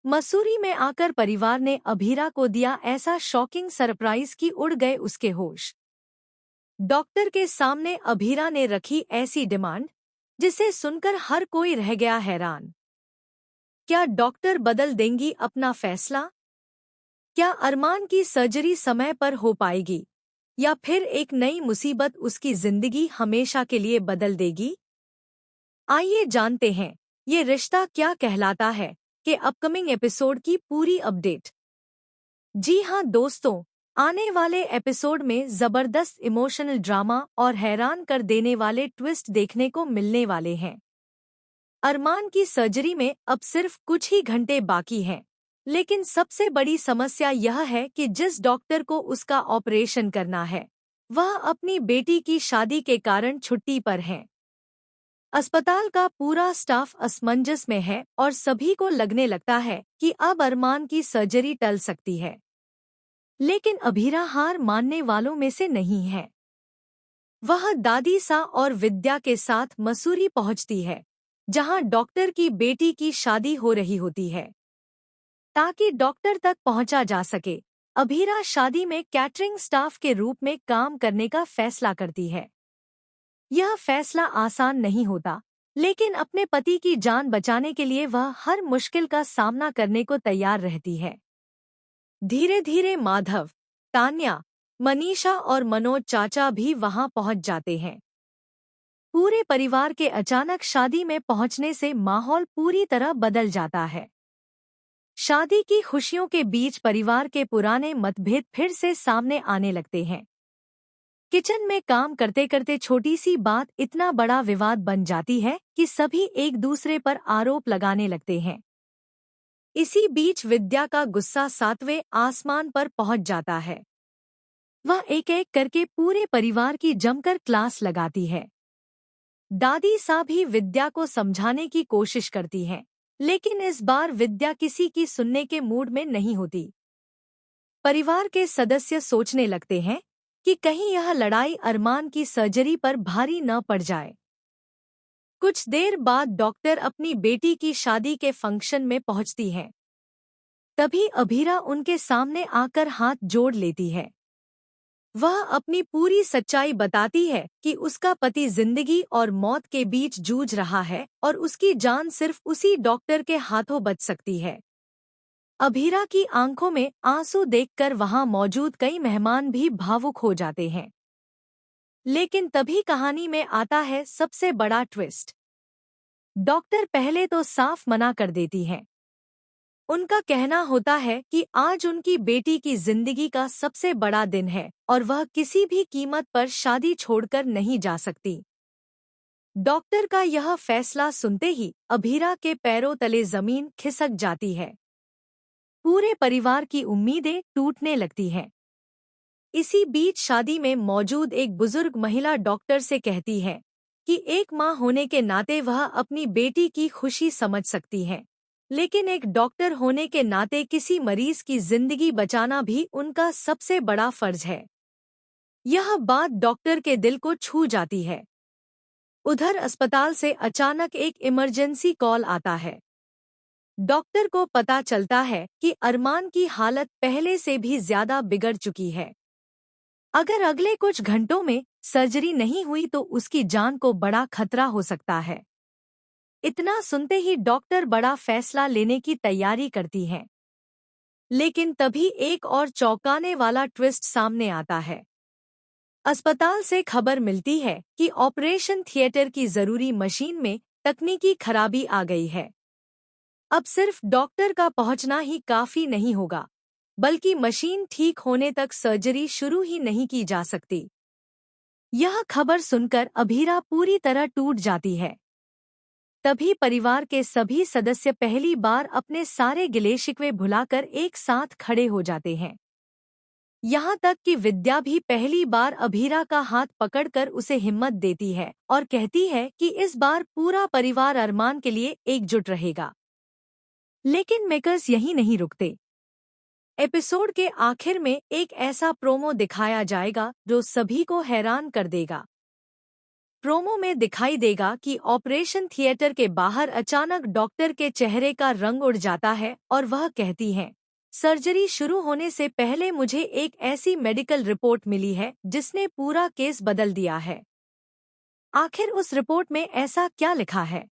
मसूरी में आकर परिवार ने अभीरा को दिया ऐसा शॉकिंग सरप्राइज कि उड़ गए उसके होश। डॉक्टर के सामने अभीरा ने रखी ऐसी डिमांड जिसे सुनकर हर कोई रह गया हैरान। क्या डॉक्टर बदल देंगी अपना फैसला? क्या अरमान की सर्जरी समय पर हो पाएगी या फिर एक नई मुसीबत उसकी जिंदगी हमेशा के लिए बदल देगी? आइए जानते हैं ये रिश्ता क्या कहलाता है के अपकमिंग एपिसोड की पूरी अपडेट। जी हां दोस्तों, आने वाले एपिसोड में जबरदस्त इमोशनल ड्रामा और हैरान कर देने वाले ट्विस्ट देखने को मिलने वाले हैं। अरमान की सर्जरी में अब सिर्फ कुछ ही घंटे बाकी हैं, लेकिन सबसे बड़ी समस्या यह है कि जिस डॉक्टर को उसका ऑपरेशन करना है, वह अपनी बेटी की शादी के कारण छुट्टी पर है। अस्पताल का पूरा स्टाफ असमंजस में है और सभी को लगने लगता है कि अब अरमान की सर्जरी टल सकती है। लेकिन अभीरा हार मानने वालों में से नहीं है। वह दादी सा और विद्या के साथ मसूरी पहुंचती है, जहां डॉक्टर की बेटी की शादी हो रही होती है। ताकि डॉक्टर तक पहुंचा जा सके, अभीरा शादी में कैटरिंग स्टाफ के रूप में काम करने का फैसला करती है। यह फैसला आसान नहीं होता, लेकिन अपने पति की जान बचाने के लिए वह हर मुश्किल का सामना करने को तैयार रहती है। धीरे धीरे माधव, तान्या, मनीषा और मनोज चाचा भी वहां पहुंच जाते हैं। पूरे परिवार के अचानक शादी में पहुंचने से माहौल पूरी तरह बदल जाता है। शादी की खुशियों के बीच परिवार के पुराने मतभेद फिर से सामने आने लगते हैं। किचन में काम करते करते छोटी सी बात इतना बड़ा विवाद बन जाती है कि सभी एक दूसरे पर आरोप लगाने लगते हैं। इसी बीच विद्या का गुस्सा 7वें आसमान पर पहुंच जाता है। वह एक एक करके पूरे परिवार की जमकर क्लास लगाती है। दादी सा भी विद्या को समझाने की कोशिश करती है, लेकिन इस बार विद्या किसी की सुनने के मूड में नहीं होती। परिवार के सदस्य सोचने लगते हैं कि कहीं यह लड़ाई अरमान की सर्जरी पर भारी न पड़ जाए। कुछ देर बाद डॉक्टर अपनी बेटी की शादी के फंक्शन में पहुंचती है। तभी अभीरा उनके सामने आकर हाथ जोड़ लेती है। वह अपनी पूरी सच्चाई बताती है कि उसका पति जिंदगी और मौत के बीच जूझ रहा है और उसकी जान सिर्फ उसी डॉक्टर के हाथों बच सकती है। अभीरा की आंखों में आंसू देखकर वहां मौजूद कई मेहमान भी भावुक हो जाते हैं। लेकिन तभी कहानी में आता है सबसे बड़ा ट्विस्ट। डॉक्टर पहले तो साफ मना कर देती हैं। उनका कहना होता है कि आज उनकी बेटी की जिंदगी का सबसे बड़ा दिन है और वह किसी भी कीमत पर शादी छोड़कर नहीं जा सकती। डॉक्टर का यह फैसला सुनते ही अभीरा के पैरों तले जमीन खिसक जाती है। पूरे परिवार की उम्मीदें टूटने लगती हैं। इसी बीच शादी में मौजूद एक बुजुर्ग महिला डॉक्टर से कहती है कि एक मां होने के नाते वह अपनी बेटी की खुशी समझ सकती है, लेकिन एक डॉक्टर होने के नाते किसी मरीज की जिंदगी बचाना भी उनका सबसे बड़ा फर्ज है। यह बात डॉक्टर के दिल को छू जाती है। उधर अस्पताल से अचानक एक इमरजेंसी कॉल आता है। डॉक्टर को पता चलता है कि अरमान की हालत पहले से भी ज्यादा बिगड़ चुकी है। अगर अगले कुछ घंटों में सर्जरी नहीं हुई तो उसकी जान को बड़ा खतरा हो सकता है। इतना सुनते ही डॉक्टर बड़ा फैसला लेने की तैयारी करती हैं। लेकिन तभी एक और चौंकाने वाला ट्विस्ट सामने आता है। अस्पताल से खबर मिलती है कि ऑपरेशन थिएटर की जरूरी मशीन में तकनीकी खराबी आ गई है। अब सिर्फ डॉक्टर का पहुंचना ही काफी नहीं होगा, बल्कि मशीन ठीक होने तक सर्जरी शुरू ही नहीं की जा सकती। यह खबर सुनकर अभीरा पूरी तरह टूट जाती है। तभी परिवार के सभी सदस्य पहली बार अपने सारे गिले शिकवे भुलाकर एक साथ खड़े हो जाते हैं। यहाँ तक कि विद्या भी पहली बार अभीरा का हाथ पकड़कर उसे हिम्मत देती है और कहती है कि इस बार पूरा परिवार अरमान के लिए एकजुट रहेगा। लेकिन मेकर्स यहीं नहीं रुकते। एपिसोड के आखिर में एक ऐसा प्रोमो दिखाया जाएगा जो सभी को हैरान कर देगा। प्रोमो में दिखाई देगा कि ऑपरेशन थिएटर के बाहर अचानक डॉक्टर के चेहरे का रंग उड़ जाता है और वह कहती हैं, सर्जरी शुरू होने से पहले मुझे एक ऐसी मेडिकल रिपोर्ट मिली है जिसने पूरा केस बदल दिया है। आखिर उस रिपोर्ट में ऐसा क्या लिखा है?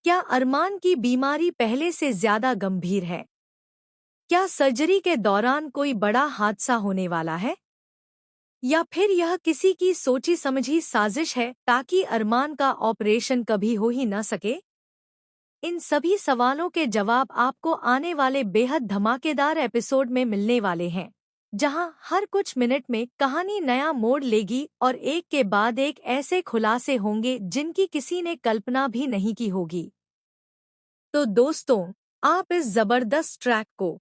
क्या अरमान की बीमारी पहले से ज्यादा गंभीर है? क्या सर्जरी के दौरान कोई बड़ा हादसा होने वाला है? या फिर यह किसी की सोची समझी साजिश है ताकि अरमान का ऑपरेशन कभी हो ही न सके? इन सभी सवालों के जवाब आपको आने वाले बेहद धमाकेदार एपिसोड में मिलने वाले हैं, जहां हर कुछ मिनट में कहानी नया मोड़ लेगी और एक के बाद एक ऐसे खुलासे होंगे जिनकी किसी ने कल्पना भी नहीं की होगी। तो दोस्तों, आप इस जबरदस्त ट्रैक को